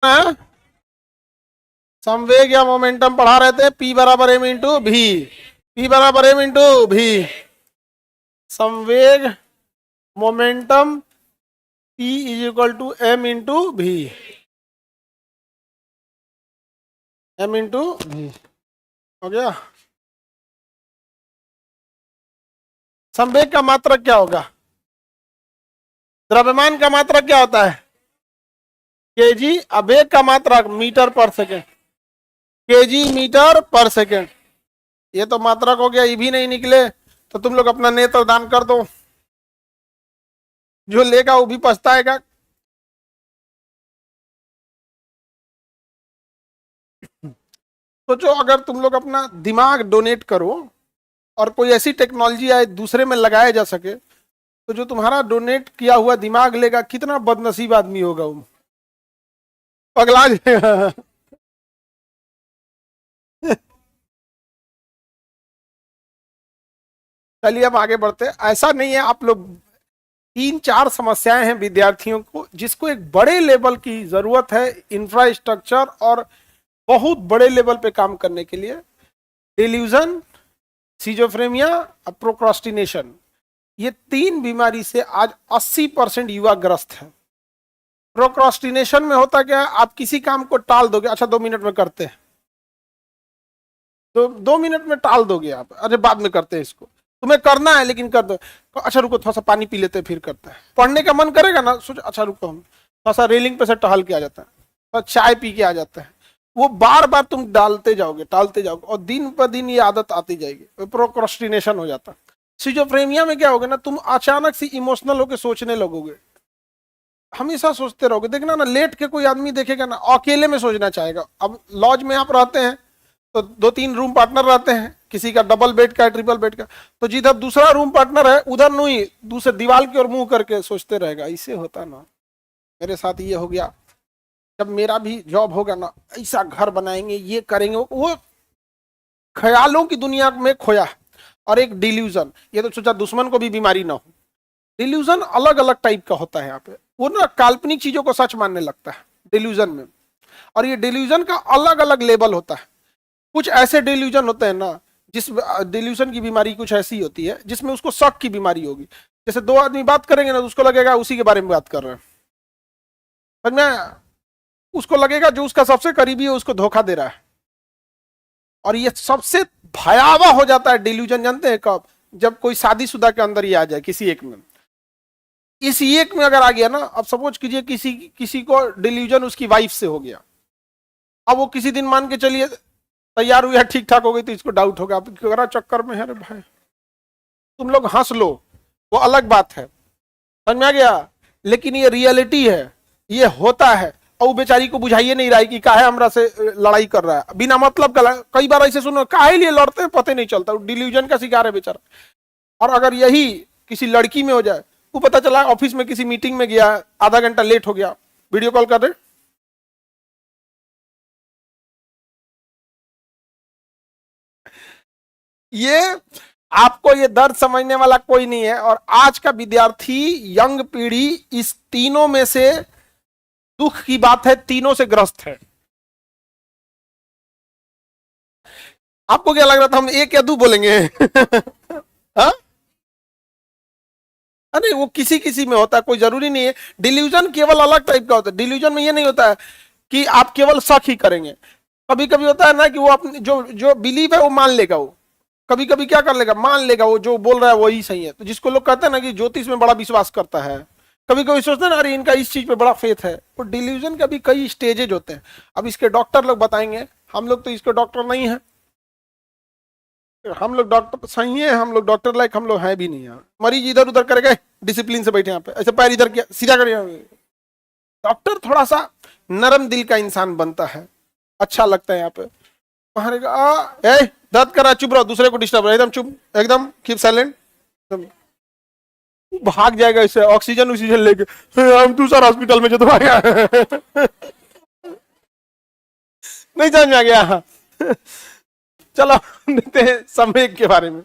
है? संवेग या मोमेंटम पढ़ा रहे थे, P बराबर m इंटू भी, P बराबर m इंटू भी। संवेग momentum P is equal to m into v, m into v. हो गया। संवेग का मात्रक क्या होगा? द्रव्यमान का मात्रक क्या होता है? केजी। वेग का मात्रक मीटर पर सेकेंड, केजी मीटर पर सेकेंड। ये तो मात्रक हो गया, ये भी नहीं निकले तो तुम लोग अपना नेत्र दान कर दो, जो लेगा वो भी पछताएगा। सोचो अगर तुम लोग अपना दिमाग डोनेट करो और कोई ऐसी टेक्नोलॉजी आए दूसरे में लगाया जा सके, तो जो तुम्हारा डोनेट किया हुआ दिमाग लेगा, कितना बदनसीब आदमी होगा वो, पगला जाएगा। चलिए अब आगे बढ़ते हैं। ऐसा नहीं है, आप लोग तीन चार समस्याएं हैं विद्यार्थियों को जिसको एक बड़े लेवल की जरूरत है इंफ्रास्ट्रक्चर और बहुत बड़े लेवल पे काम करने के लिए। डिल्यूजन, सिजोफ्रेनिया और प्रोक्रास्टिनेशन, ये तीन बीमारी से आज 80% युवा ग्रस्त है। प्रोक्रास्टिनेशन में होता क्या है, आप किसी काम को टाल दोगे, अच्छा 2 मिनट में करते हैं, तो 2 मिनट में टाल दोगे आप, अरे बाद में करते हैं, इसको तुम्हें करना है लेकिन कर दो, तो अच्छा रुको थोड़ा सा पानी पी लेते हैं फिर करते हैं। पढ़ने का मन करेगा ना, सोच अच्छा रुको हम थोड़ा सा रेलिंग पे से टहल के आ जाता है, थोड़ा चाय पी के आ जाता है। वो बार बार तुम डालते जाओगे टालते जाओगे और दिन पर दिन ये आदत आती जाएगी, प्रोक्रास्टिनेशन हो जाता है। सिजोफ्रेनिया में क्या होगा ना, तुम अचानक से इमोशनल होकर सोचने लगोगे, हमेशा सोचते रहोगे। देखना ना, लेट के कोई आदमी देखेगा ना अकेले में सोचना चाहेगा। अब लॉज में आप रहते हैं तो 2-3 रूम पार्टनर रहते हैं, किसी का डबल बेड का है, ट्रिपल बेड का, तो जिधर दूसरा रूम पार्टनर है उधर नहीं, दूसरे दीवार की ओर मुंह करके सोचते रहेगा। इससे होता ना, मेरे साथ ये हो गया, जब मेरा भी जॉब होगा ना ऐसा घर बनाएंगे, ये करेंगे, वो ख्यालों की दुनिया में खोया। और एक डिल्यूजन, ये तो सोचा दुश्मन को भी बीमारी ना हो। डिल्यूजन अलग अलग टाइप का होता है यहाँ पे, वो ना काल्पनिक चीजों को सच मानने लगता है डिल्यूजन में। और ये डिल्यूजन का अलग अलग लेवल होता है। कुछ ऐसे डिल्यूजन होते हैं ना, जिस डिल्यूजन की बीमारी कुछ ऐसी होती है जिसमें उसको शक की बीमारी होगी। जैसे दो आदमी बात करेंगे ना तो उसको लगेगा उसी के बारे में बात कर रहे हैं, समझ में? उसको लगेगा जो उसका सबसे करीबी है उसको धोखा दे रहा है। और ये सबसे भयावह हो जाता है डिल्यूजन, जानते हैं कब? जब कोई शादीशुदा के अंदर ही आ जाए, किसी एक में। इस एक में अगर आ गया ना, अब सपोज कीजिए किसी किसी को डिल्यूजन उसकी वाइफ से हो गया, अब वो किसी दिन मान के चलिए तैयार हुई, ठीक ठाक हो गई, तो इसको डाउट होगा आप चक्कर में है। अरे भाई तुम लोग हंस लो, वो अलग बात है, समझ में आ गया? लेकिन ये रियलिटी है, ये होता है। और वो बेचारी को बुझाइए नहीं रहा है कि काहे हमरा से लड़ाई कर रहा है बिना मतलब का। कई बार ऐसे सुनो, काहे लिए लड़ते हैं पता नहीं चलता, डिल्यूजन का शिकार है बेचारा। और अगर यही किसी लड़की में हो जाए, वो पता चला ऑफिस में किसी मीटिंग में गया, आधा घंटा लेट हो गया, वीडियो कॉल कर रहे, ये आपको ये दर्द समझने वाला कोई नहीं है। और आज का विद्यार्थी, यंग पीढ़ी, इस तीनों में से, दुख की बात है, तीनों से ग्रस्त है। आपको क्या लग रहा था हम एक या दो बोलेंगे? हाँ? अरे वो किसी किसी में होता है, कोई जरूरी नहीं है। डिल्यूजन केवल अलग टाइप का होता है। डिल्यूजन में ये नहीं होता है कि आप केवल शक ही करेंगे। कभी कभी होता है ना कि वो अपनी जो जो बिलीव है वो मान लेगा, वो कभी कभी क्या कर लेगा, मान लेगा वो जो बोल रहा है वही सही है। तो जिसको लोग कहते हैं ना कि ज्योतिष में बड़ा विश्वास करता है, कभी कभी सोचते हैं ना अरे इनका इस चीज पे बड़ा फेथ है। वो डिल्यूजन का भी कई स्टेजेज होते हैं। अब इसके डॉक्टर लोग बताएंगे, हम लोग तो इसके डॉक्टर नहीं है। हम लोग डॉक्टर सही है, हम लोग डॉक्टर लाइक हम लोग हैं भी नहीं यार। मरीज इधर उधर करेगा, डिसिप्लिन से बैठे यहाँ पे, ऐसे पैर इधर किया सीधा करिए। डॉक्टर थोड़ा सा नरम दिल का इंसान बनता है, अच्छा लगता है यहाँ पे। वहां दर्द करा, चुप रहो, दूसरे को डिस्टर्ब रहा, एकदम चुप, एकदम कीप साइलेंट। भाग जाएगा इससे ऑक्सीजन ऑक्सीजन लेके, हम दूसरा हॉस्पिटल में जो तुम्हारे नहीं समझ में आ गया। चलो देखते हैं संवेग के बारे में,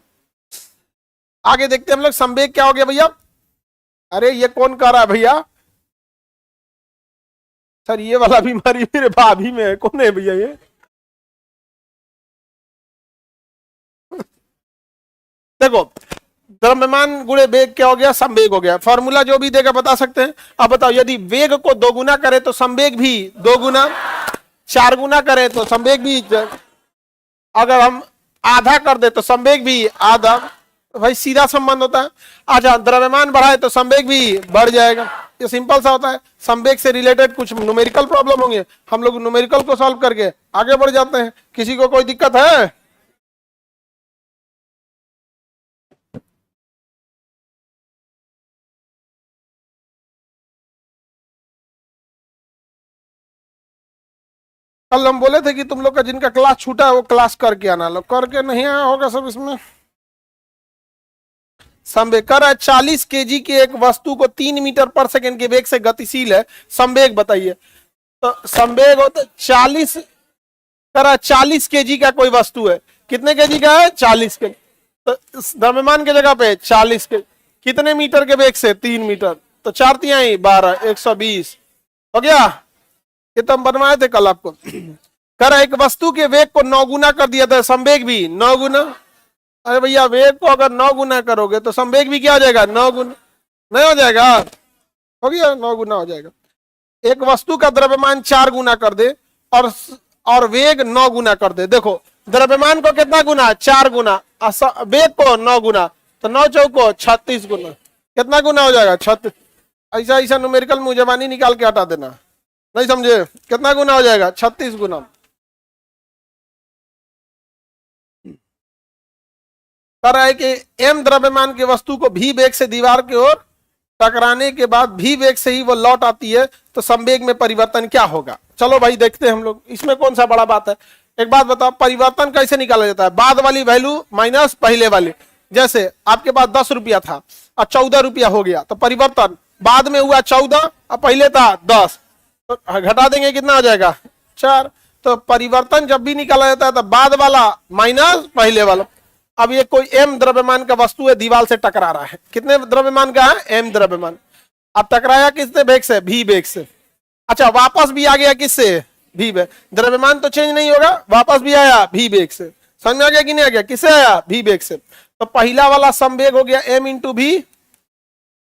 आगे देखते हैं हम लोग। संवेग क्या हो गया भैया? अरे ये कौन कह रहा है भैया? सर ये वाला बीमारी मेरे भाभी में है, कौन है भैया ये? देखो, द्रव्यमान गुणे वेग क्या हो गया, संवेग हो गया। फॉर्मूला जो भी देगा बता सकते हैं। अब बताओ, यदि वेग को दोगुना करे तो संवेग भी दोगुना, चार गुना करे तो संवेग भी, अगर हम आधा कर दे तो संवेग भी आधा। भाई सीधा संबंध होता है। अच्छा, द्रव्यमान बढ़ाए तो संवेग भी बढ़ जाएगा। ये सिंपल सा होता है। संवेग से रिलेटेड कुछ न्यूमेरिकल प्रॉब्लम होंगे, हम लोग न्यूमेरिकल को सॉल्व करके आगे बढ़ जाते हैं। किसी को कोई दिक्कत है? कल हम बोले थे कि तुम लोग का जिनका क्लास छूटा है वो क्लास करके आना, लोग करके नहीं आया होगा सब इसमें। संवेग कर रहा है 40 kg की एक वस्तु को 3 मीटर पर सेकंड के वेग से गतिशील है, संवेग बताइए। तो संवेग होता है 40, कर रहा है 40 kg का कोई वस्तु है, कितने केजी का है? 40 kg। तो द्रव्यमान की जगह पे 40 kg, कितने मीटर के वेग से? 3 मीटर। तो 4 तिहाई 12, 120 हो गया। ये तो हम बनवाए थे कल आपको। कर एक वस्तु के वेग को 9 गुना कर दिया था, संवेग भी 9 गुना। अरे भैया, वेग को अगर 9 गुना करोगे तो संवेग भी क्या हो जाएगा? 9 गुना। नहीं हो जाएगा? हो गया, 9 गुना हो जाएगा। एक वस्तु का द्रव्यमान 4 गुना कर दे और वेग 9 गुना कर दे। देखो, द्रव्यमान को कितना गुना? 4 गुना। वेग को 9 गुना, तो 9 चौको 36 गुना। कितना गुना हो जाएगा? 36। ऐसा ऐसा न्यूमेरिकल मुझे निकाल के हटा देना, नहीं समझे? कितना गुना हो जाएगा? 36 गुना। कर रहा है कि एम द्रव्यमान की वस्तु को भी वेग से दीवार की ओर टकराने के बाद भी वेग से ही वो लौट आती है, तो संवेग में परिवर्तन क्या होगा? चलो भाई देखते हैं हम लोग, इसमें कौन सा बड़ा बात है। एक बात बताओ, परिवर्तन कैसे निकाला जाता है? बाद वाली वैल्यू माइनस पहले वाली। जैसे आपके पास 10 रुपया था और 14 रुपया हो गया, तो परिवर्तन बाद में हुआ 14 और पहले था 10, तो घटा देंगे, कितना हो जाएगा? 4। तो परिवर्तन जब भी निकाला जाता है तो बाद वाला माइनस पहले वाला। अब ये कोई एम द्रव्यमान का वस्तु है, दीवार से टकरा रहा है। कितने द्रव्यमान का है? एम द्रव्यमान। अब टकराया किसने वेग से? भी वेग से। अच्छा, वापस भी आ गया किससे? भी वेग। द्रव्यमान तो चेंज नहीं होगा, वापस भी आया भी वेग से। समझ में आ गया कि नहीं आ गया? किससे आया? भी वेग से। तो पहला वाला संवेग हो गया एम इंटू भी।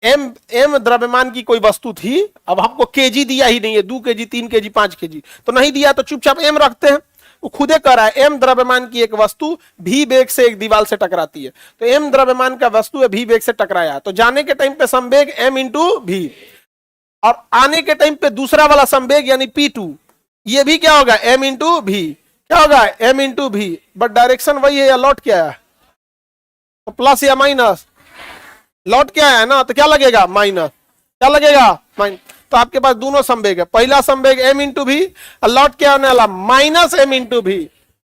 एम एम द्रव्यमान की कोई वस्तु थी, अब हमको केजी दिया ही नहीं है, 2 kg 3 kg 5 kg तो नहीं दिया, तो चुपचाप एम रखते हैं। वो खुदे कह रहा है एम द्रव्यमान की एक वस्तु भी वेग से एक दीवार से टकराती है, तो एम द्रव्यमान का वस्तु है भी वेग से टकराया, तो जाने के टाइम पे संवेग एम इंटू भी, और आने के टाइम पे दूसरा वाला संवेग यानी P2, ये भी क्या होगा? एम इंटू भी। क्या होगा? एम इंटू भी। बट डायरेक्शन वही है या लौट क्या है? तो प्लस या माइनस? लौट क्या है ना, तो क्या लगेगा? माइनस। क्या लगेगा? माइनस। तो आपके पास दोनों संवेग है, पहला संवेग एम इंटू भी और लौट क्या आने वाला? माइनस एम इंटू भी।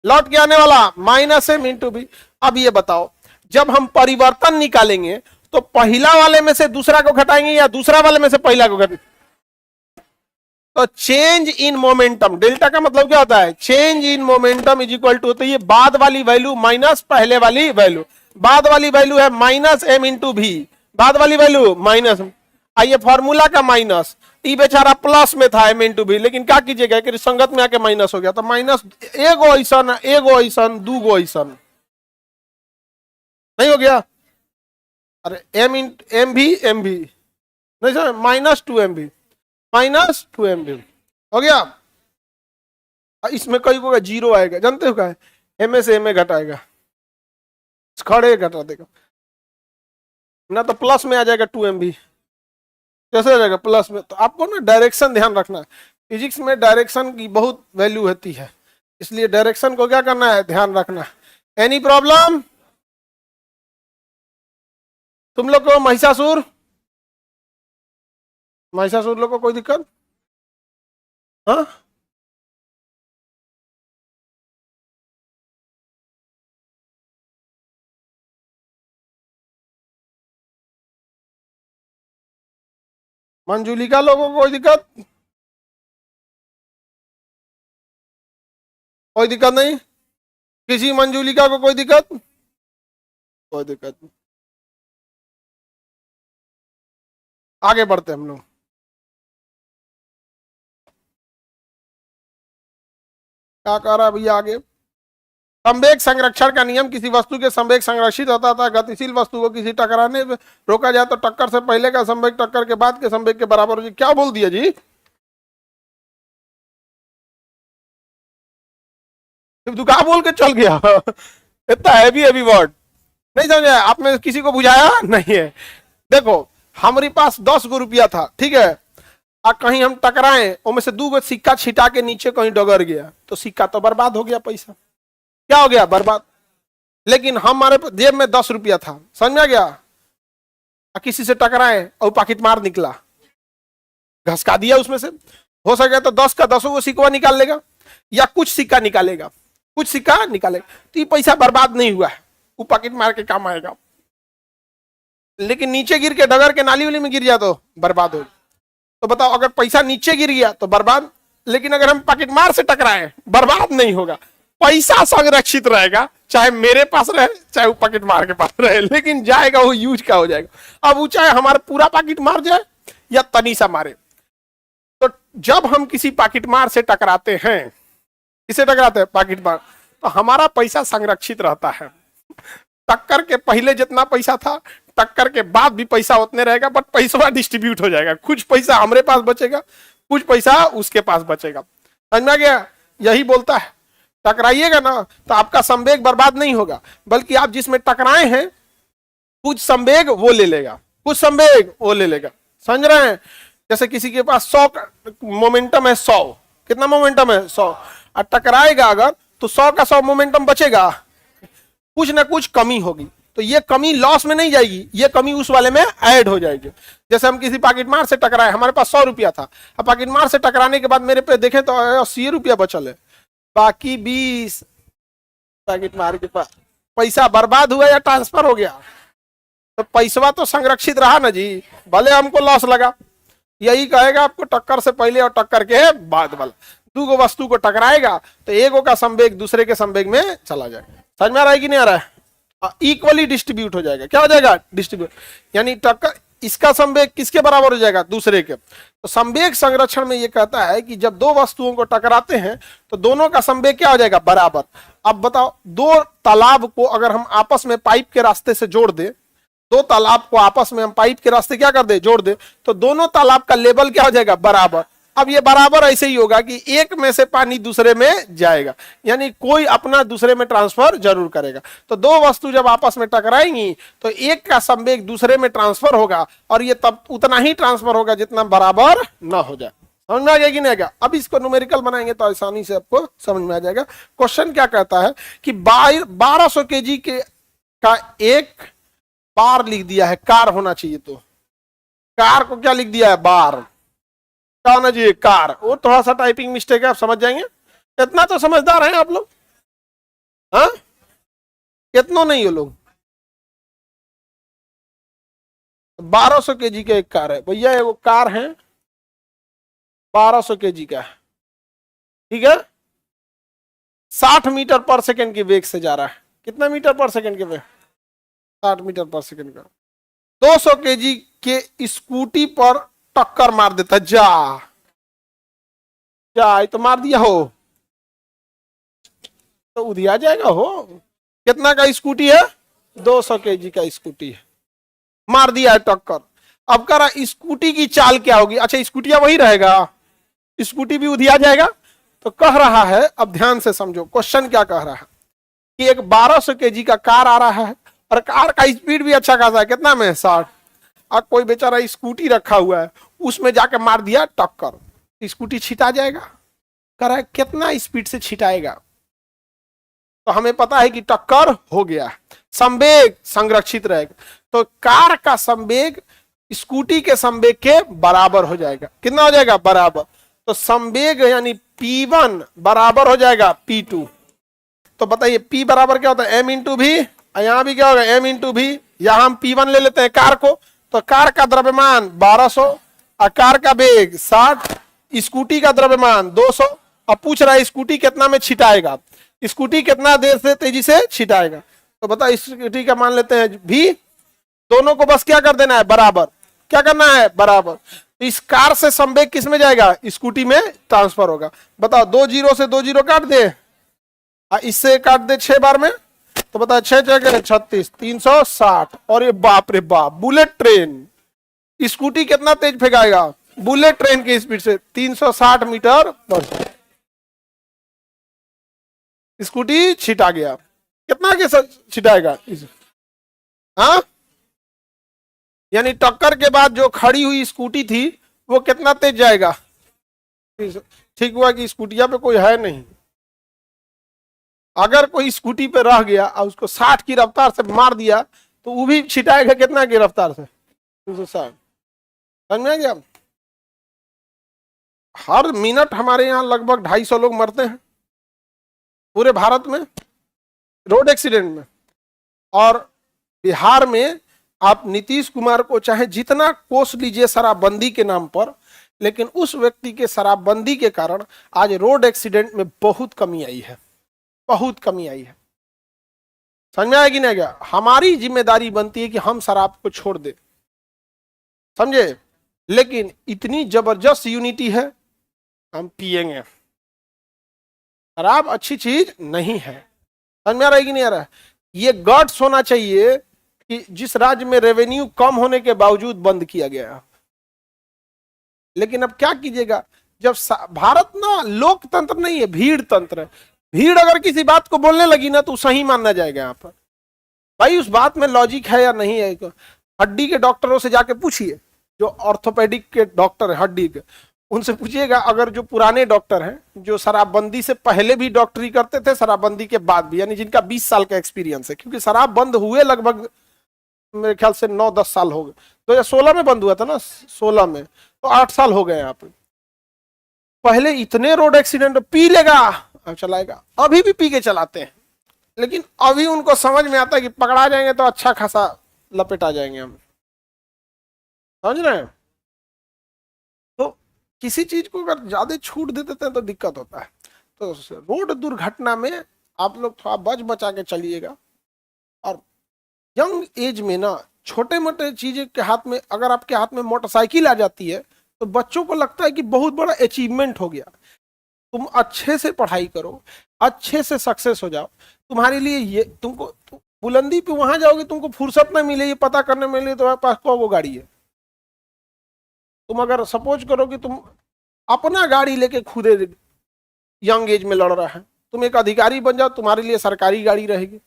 लौट क्या आने वाला? माइनस एम इंटू भी। अब ये बताओ, जब हम परिवर्तन निकालेंगे तो पहला वाले में से दूसरा को घटाएंगे या दूसरा वाले में से पहला को घटाएंगे? तो चेंज इन मोमेंटम, डेल्टा का मतलब क्या होता है? Change in momentum is equal to, तो ये बाद वाली वैल्यू माइनस पहले वाली वैल्यू। बाद वाली वैल्यू है माइनस एम इंटू भी, बाद वाली वैल्यू माइनस। आइए फॉर्मूला का माइनस, ई बेचारा प्लस में था एम इंटू भी, लेकिन क्या कीजिएगा कि संगत में आके माइनस हो गया, तो माइनस एगो ऐसा दूगो ऐसा नहीं हो गया? अरे एम भी नहीं सर, -2 MB, -2 MB हो गया। इसमें कई को जीरो आएगा, जानते हो क्या है? एम ए से एम ए घटाएगा, खड़े घटा देगा ना, तो प्लस में आ जाएगा 2 MB। कैसे आ जाएगा? प्लस में। तो आपको ना डायरेक्शन ध्यान रखना है, फिजिक्स में डायरेक्शन की बहुत वैल्यू होती है, इसलिए डायरेक्शन को क्या करना है? ध्यान रखना है। Any problem? तुम लोग को महिषासुर महिषासुर लोग को कोई दिक्कत? हाँ, मंजूलिका लोगों को कोई दिक्कत? कोई दिक्कत नहीं? किसी मंजूलिका को कोई दिक्कत? कोई दिक्कत नहीं। आगे बढ़ते हम लोग। क्या कह रहा है भैया आगे? संवेग संरक्षण का नियम, किसी वस्तु के संवेग संरक्षित होता था। गतिशील वस्तु को किसी टकराने में रोका जाए तो टक्कर से पहले का संवेग टक्कर के बाद के संवेग के बराबर हो जाए। क्या बोल दिया जी? तू क्या बोल के चल गया? इतना हैवी हैवी वर्ड नहीं समझे? आपने किसी को बुझाया नहीं है। देखो हमारे पास 10 गो रुपया था, ठीक है, और कहीं हम टकराए, उनमें से 2 गो सिक्का छिटा के नीचे कहीं डगर गया तो सिक्का तो बर्बाद हो गया, पैसा क्या हो गया? बर्बाद। लेकिन हमारे जेब में 10 रुपया था, समझ में आ गया? किसी से टकराए और पाकिट मार निकला, घसका दिया उसमें से, हो सके तो 10 का 10 को सिक्का निकाल लेगा या कुछ सिक्का निकालेगा, कुछ सिक्का निकालेगा, तो ये पैसा बर्बाद नहीं हुआ है, वो पाकिट मार के काम आएगा। लेकिन नीचे गिर के डगर के नाली वाली में गिर जाए तो बर्बाद हो। तो बताओ, अगर पैसा नीचे गिर गया तो बर्बाद, लेकिन अगर हम पाकिट मार से टकराए बर्बाद नहीं होगा, पैसा संरक्षित रहेगा, चाहे मेरे पास रहे चाहे वो पाकिट मार के पास रहे, लेकिन जाएगा वो यूज का हो जाएगा। अब वो चाहे हमारा पूरा पाकिट मार जाए या तनी सा मारे। तो जब हम किसी पाकिट मार से टकराते हैं, किसे टकराते हैं? पाकिट मार, तो हमारा पैसा संरक्षित रहता है। टक्कर के पहले जितना पैसा था, टक्कर के बाद भी पैसा उतने रहेगा, बट पैसा डिस्ट्रीब्यूट हो जाएगा। कुछ पैसा हमारे पास बचेगा, कुछ पैसा उसके पास बचेगा। समझ में आ गया? यही बोलता है, टकराइएगा ना तो आपका संवेग बर्बाद नहीं होगा, बल्कि आप जिसमें टकराए हैं कुछ संवेग वो ले लेगा, कुछ संवेग वो ले लेगा। समझ रहे हैं? जैसे किसी के पास 100 मोमेंटम है, 100, कितना मोमेंटम है? 100, और टकराएगा अगर तो 100 का 100 मोमेंटम बचेगा, कुछ ना कुछ कमी होगी, तो ये कमी लॉस में नहीं जाएगी, ये कमी उस वाले में ऐड हो जाएगी। जैसे हम किसी पाकिट मार से टकराए, हमारे पास 100 रुपया था, अब पाकिट मार से टकराने के बाद मेरे पे देखें तो 80 रुपया बचल है, बाकी 20 पाकिट मार के पास पैसा बर्बाद हुआ या ट्रांसफर हो गया? तो पैसा तो संरक्षित रहा ना जी, भले हमको लॉस लगा। यही कहेगा आपको टक्कर से पहले और टक्कर के बाद वाला। 2 गो वस्तु को टकराएगा तो एगो का संवेग दूसरे के संवेग में चला जाएगा। समझ में आ रहा है कि नहीं आ रहा है? इक्वली डिस्ट्रीब्यूट हो जाएगा। क्या हो जाएगा? डिस्ट्रीब्यूट, यानी टक्कर, इसका संवेग किसके बराबर हो जाएगा? दूसरे के। तो संवेग संरक्षण में ये कहता है कि जब 2 वस्तुओं को टकराते हैं तो दोनों का संवेग क्या हो जाएगा? बराबर। अब बताओ, 2 तालाब को अगर हम आपस में पाइप के रास्ते से जोड़ दे, 2 तालाब को आपस में हम पाइप के रास्ते क्या कर दे? जोड़ दे, तो दोनों तालाब का लेवल क्या हो जाएगा? बराबर। अब ये बराबर ऐसे ही होगा कि एक में से पानी दूसरे में जाएगा, यानी कोई अपना दूसरे में ट्रांसफर जरूर करेगा। तो 2 वस्तु जब आपस में टकराएंगी तो एक का संवेग दूसरे में ट्रांसफर होगा, और ये तब उतना ही ट्रांसफर होगा जितना बराबर ना हो जाए। समझ में आ गया कि नहीं आएगा? अब इसको न्यूमेरिकल बनाएंगे तो आसानी से आपको समझ में आ जाएगा। क्वेश्चन क्या कहता है कि 1200 kg के का एक बार लिख दिया है, कार होना चाहिए, तो कार को क्या लिख दिया है? बार। क्या होना चाहिए? कार। वो थोड़ा सा टाइपिंग मिस्टेक है, आप समझ जाएंगे। इतना तो समझदार हैं आप लोग, हाँ? कितनों नहीं हो लोग? 1200 kg का एक कार है भैया, वो कार है 1200 kg का, ठीक है, 60 मीटर पर सेकंड की वेग से जा रहा है। कितना मीटर पर सेकंड के वेग? 60 मीटर पर सेकंड का। 200 kg के स्कूटी पर टक्कर मार देता, जा जा, तो मार दिया हो तो उधिया जाएगा हो। कितना का स्कूटी है? 200 kg का स्कूटी है, मार दिया है टक्कर। अब कह रहा स्कूटी की चाल क्या होगी? अच्छा, स्कूटिया वही रहेगा, स्कूटी भी उधिया जाएगा। तो कह रहा है, अब ध्यान से समझो क्वेश्चन क्या कह रहा है कि एक 1200 kg का कार आ रहा है और कार का स्पीड भी अच्छा खासा है, कितना में? 60। अब कोई बेचारा स्कूटी रखा हुआ है, उसमें जाके मार दिया टक्कर, स्कूटी छिटा जाएगा। कह रहा है कितना स्पीड से छिटाएगा? तो हमें पता है कि टक्कर हो गया, संवेग संरक्षित रहेगा, तो कार का संवेग स्कूटी के संवेग के बराबर हो जाएगा। कितना हो जाएगा? बराबर। तो संवेग यानी P1 बराबर हो जाएगा P2। तो बताइए P बराबर क्या होता है? M इंटू भी, यहां भी क्या होगा? M इंटू भी। यहां हम P1 ले लेते हैं कार को, तो कार का द्रव्यमान 1200 और कार का वेग 60, स्कूटी का द्रव्यमान 200। अब पूछ रहा है स्कूटी कितना में छिटाएगा, स्कूटी कितना देर से तेजी से छिटाएगा। तो बता, स्कूटी का मान लेते हैं भी, दोनों को बस क्या कर देना है? बराबर। क्या करना है? बराबर। तो इस कार से संवेग किस में जाएगा, स्कूटी में ट्रांसफर होगा। बताओ 2 जीरो से 2 जीरो काट दे, इससे काट दे 6 बार में, तो बताओ 6 जगह 36, 360। और ये बाप रे बाप, बुलेट ट्रेन, स्कूटी कितना तेज फेंकाएगा बुलेट ट्रेन की स्पीड से, 360 मीटर पर स्कूटी छिटा गया। कितना के छिटाएगा, हाँ, यानी टक्कर के बाद जो खड़ी हुई स्कूटी थी वो कितना तेज जाएगा। ठीक हुआ कि स्कूटिया पे कोई है नहीं, अगर कोई स्कूटी पे रह गया और उसको 60 की रफ्तार से मार दिया तो वो भी छिटाएगा कितना की रफ्तार से, 260। समझ में आ गया। हर मिनट हमारे यहाँ लगभग 250 लोग मरते हैं पूरे भारत में रोड एक्सीडेंट में। और बिहार में आप नीतीश कुमार को चाहे जितना कोस लीजिए शराबबंदी के नाम पर, लेकिन उस व्यक्ति के शराबबंदी के कारण आज रोड एक्सीडेंट में बहुत कमी आई है, बहुत कमी आई है। समझ में आएगी नहीं क्या। हमारी जिम्मेदारी बनती है कि हम शराब को छोड़ दे, समझे, लेकिन इतनी जबरदस्त यूनिटी है हम पिएंगे। शराब अच्छी चीज नहीं है, समझ में आ रहा है कि नहीं आ रहा है। ये गट्स होना चाहिए कि जिस राज्य में रेवेन्यू कम होने के बावजूद बंद किया गया, लेकिन अब क्या कीजिएगा, जब भारत ना लोकतंत्र नहीं है, भीड़ तंत्र है। भीड़ अगर किसी बात को बोलने लगी ना तो सही मानना जाएगा यहाँ पर। भाई उस बात में लॉजिक है या नहीं है, हड्डी के डॉक्टरों से जाके पूछिए, जो ऑर्थोपेडिक के डॉक्टर है हड्डी के, उनसे पूछिएगा। अगर जो पुराने डॉक्टर हैं जो शराबबंदी से पहले भी डॉक्टरी करते थे, शराबबंदी के बाद भी, यानी जिनका 20 साल का एक्सपीरियंस है, क्योंकि शराब बंद हुए लगभग मेरे ख्याल से 9-10 साल हो गए, 2016 में बंद हुआ था ना, 16 में, तो 8 साल हो गए यहाँ पे। पहले इतने रोड एक्सीडेंट, पी लेगा अब चलाएगा, अभी भी पी के चलाते हैं, लेकिन अभी उनको समझ में आता है कि पकड़ा जाएंगे तो अच्छा खासा लपेटा जाएंगे हम, समझ रहे हैं। तो किसी चीज को अगर ज्यादा छूट दे देते हैं तो दिक्कत होता है। तो रोड दुर्घटना में आप लोग थोड़ा बच बचा के चलिएगा। और यंग एज में ना छोटे मोटे चीजें के हाथ में, अगर आपके हाथ में मोटरसाइकिल आ जाती है तो बच्चों को लगता है कि बहुत बड़ा अचीवमेंट हो गया। तुम अच्छे से पढ़ाई करो, अच्छे से सक्सेस हो जाओ, तुम्हारे लिए ये, तुमको बुलंदी पे वहां जाओगे, तुमको फुर्सत ना मिले ये पता करने में लिए तुम्हारे पास कौन वो गाड़ी है। तुम अगर सपोज करो कि तुम अपना गाड़ी लेके खुदे यंग एज में लड़ रहा है, तुम एक अधिकारी बन जाओ, तुम्हारे लिए सरकारी गाड़ी रहेगी,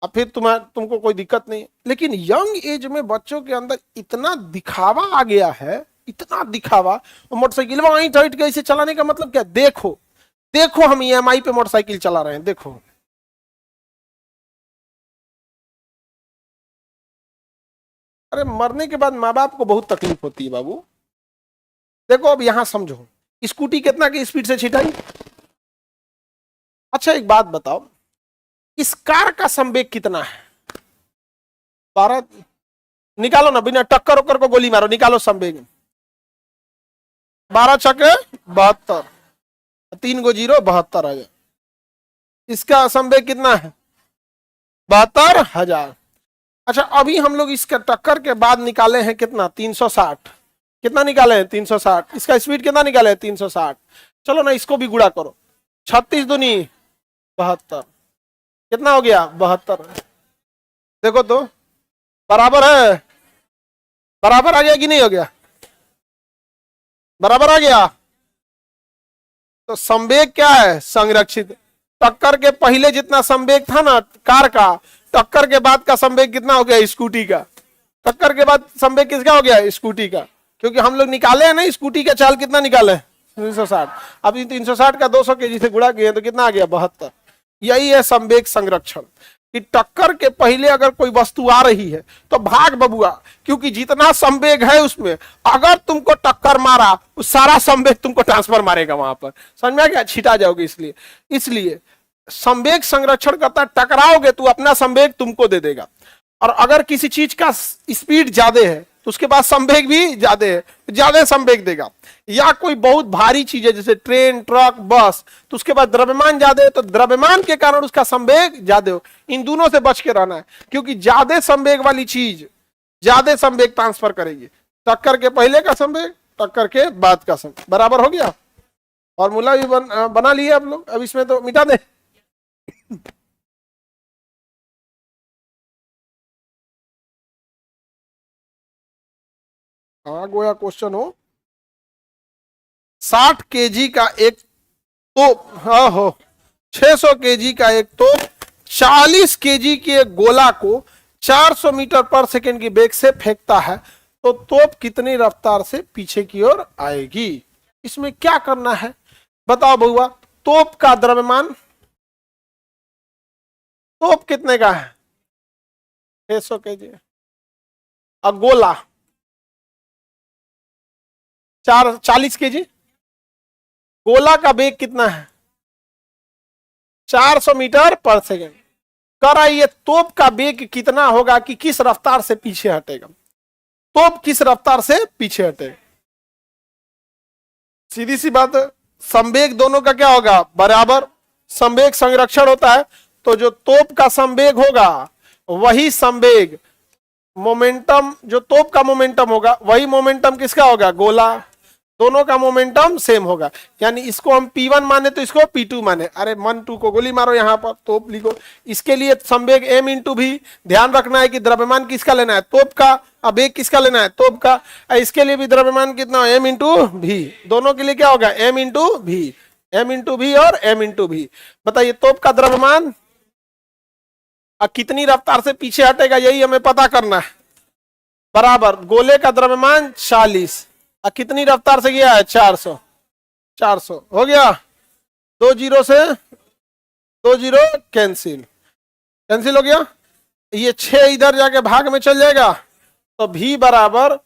अब फिर तुमको कोई दिक्कत नहीं। लेकिन यंग एज में बच्चों के अंदर इतना दिखावा आ गया है, इतना दिखावा। मोटरसाइकिल वहीं टाइट के इसे चलाने का मतलब क्या, देखो देखो हम EMI पे मोटरसाइकिल चला रहे हैं, देखो। अरे मरने के बाद माँ बाप को बहुत तकलीफ होती है बाबू। देखो अब यहां समझो, स्कूटी कितना की स्पीड से छिटाई। अच्छा एक बात बताओ, इस कार का संवेग कितना है, 12, निकालो ना, बिना टक्कर उक्कर को गोली मारो, निकालो संवेग। 12 छक्के 72, 3 गो जीरो 72 आ जाए। इसका संवेग कितना है, 72,000। अच्छा अभी हम लोग इसके टक्कर के बाद निकाले हैं कितना, 360। कितना निकाले हैं, 360। इसका स्पीड कितना निकाले हैं, 360। चलो ना इसको भी गुणा करो, 36 दूनी 72, कितना हो गया, 72। देखो तो बराबर है, बराबर आ गया कि नहीं हो गया, बराबर आ गया। तो संवेग क्या है, संरक्षित। टक्कर के पहले जितना संवेग था ना कार का, टक्कर के बाद का संवेग कितना हो गया, स्कूटी का। टक्कर के बाद संवेग किसका हो गया, स्कूटी का, क्योंकि हम लोग निकाले हैं ना स्कूटी का चाल कितना निकाले, 360। अब 360 का 200 kg से गुणा किए तो कितना आ गया, 72। यही है संवेग संरक्षण, कि टक्कर के पहले अगर कोई वस्तु आ रही है तो भाग बबुआ, क्योंकि जितना संवेग है उसमें अगर तुमको टक्कर मारा उस सारा संवेग तुमको ट्रांसफर मारेगा वहां पर, समझ में आ गया, छिटा जाओगे। इसलिए संवेग संरक्षण करता, टकराओगे तो अपना संवेग तुमको दे देगा। और अगर किसी चीज का स्पीड ज्यादा है तो उसके बाद संवेग भी ज्यादा है, ज्यादा संवेग देगा। या कोई बहुत भारी चीज है जैसे ट्रेन, ट्रक, बस, तो उसके बाद द्रव्यमान ज्यादा है तो द्रव्यमान के कारण उसका संवेग ज्यादा हो। इन दोनों से बच के रहना है, क्योंकि ज्यादा संवेग वाली चीज ज्यादा संवेग ट्रांसफर करेगी। टक्कर के पहले का संवेग टक्कर के बाद का संवेग बराबर हो गया। फॉर्मूला भी बना लिए आप लोग, अब इसमें तो मिटा दे। हाँ गोया क्वेश्चन हो। 60 केजी का एक तोप, हाँ हो 600 केजी का एक तोप 40 केजी के एक गोला को 400 मीटर पर सेकंड की वेग से फेंकता है, तो तोप कितनी रफ्तार से पीछे की ओर आएगी। इसमें क्या करना है बताओ बउआ। तोप का द्रव्यमान, तोप कितने का है 600 केजी, और गोला 40 केजी, गोला का वेग कितना है 400 मीटर पर सेकंड। कर आइए तोप का वेग कितना होगा कि किस रफ्तार से पीछे हटेगा, तोप किस रफ्तार से पीछे हटेगा। सीधी सी बात है, संवेग दोनों का क्या होगा बराबर, संवेग संरक्षण होता है, तो जो तोप का संवेग होगा वही संवेग मोमेंटम, जो तोप का मोमेंटम होगा वही मोमेंटम किसका होगा गोला, दोनों का मोमेंटम सेम होगा। यानी इसको हम P1 माने तो इसको P2 माने, अरे 1 2 को गोली मारो यहां पर तोप लिखो। इसके लिए संवेग m इंटू भी, ध्यान रखना है कि द्रव्यमान किसका लेना है तोप का, अब वेग किसका लेना है तोप का। इसके लिए भी द्रव्यमान कितना m इंटू भी, दोनों के लिए क्या होगा m into v, m into भी और m इंटू भी। बताइए तोप का द्रव्यमान कितनी रफ्तार से पीछे हटेगा यही हमें पता करना है, बराबर गोले का द्रव्यमान 40 कितनी रफ्तार से गया है 400, 400 हो गया। 2 जीरो से 2 जीरो कैंसिल, कैंसिल हो गया। ये 6 इधर जाके भाग में चल जाएगा, तो भी बराबर